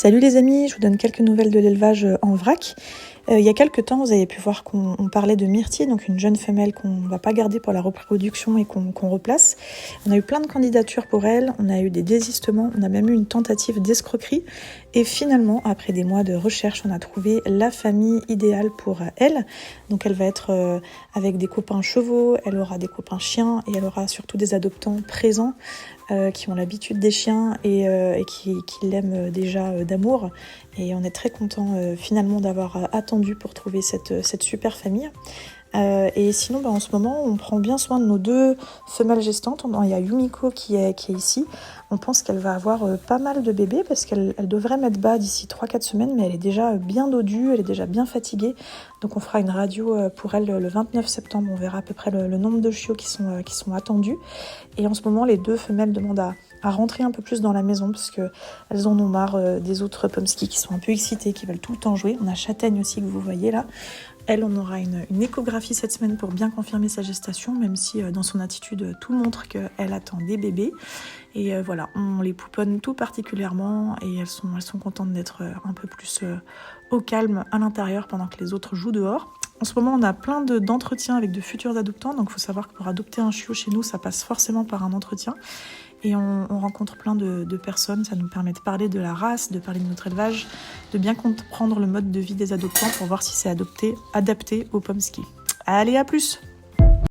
Salut les amis, je vous donne quelques nouvelles de l'élevage en vrac. Il y a quelques temps, vous avez pu voir qu'on parlait de Myrtille, donc une jeune femelle qu'on ne va pas garder pour la reproduction et qu'on replace. On a eu plein de candidatures pour elle, on a eu des désistements, on a même eu une tentative d'escroquerie. Et finalement, après des mois de recherche, on a trouvé la famille idéale pour elle. Donc elle va être avec des copains chevaux, elle aura des copains chiens et elle aura surtout des adoptants présents qui ont l'habitude des chiens et qui l'aiment déjà d'amour. Et on est très content finalement d'avoir attendu pour trouver cette super famille. Et sinon, en ce moment, on prend bien soin de nos deux femelles gestantes. Il y a Yumiko qui est ici. On pense qu'elle va avoir pas mal de bébés parce qu'elle devrait mettre bas d'ici 3-4 semaines, mais elle est déjà bien dodue, elle est déjà bien fatiguée. Donc on fera une radio pour elle le 29 septembre. On verra à peu près le nombre de chiots qui sont attendus. Et en ce moment, les deux femelles demandent à rentrer un peu plus dans la maison parce qu'elles en ont marre des autres pomskis qui sont un peu excitées, qui veulent tout le temps jouer. On a Châtaigne aussi que vous voyez là. Elle, on aura une échographie cette semaine pour bien confirmer sa gestation, même si dans son attitude, tout montre qu'elle attend des bébés. Et voilà, on les pouponne tout particulièrement et elles sont contentes d'être un peu plus au calme à l'intérieur pendant que les autres jouent dehors. En ce moment, on a plein d'entretiens avec de futurs adoptants, donc il faut savoir que pour adopter un chiot chez nous, ça passe forcément par un entretien. Et on rencontre plein de personnes, ça nous permet de parler de la race, de parler de notre élevage, de bien comprendre le mode de vie des adoptants pour voir si c'est adapté au pomsky. Allez, à plus!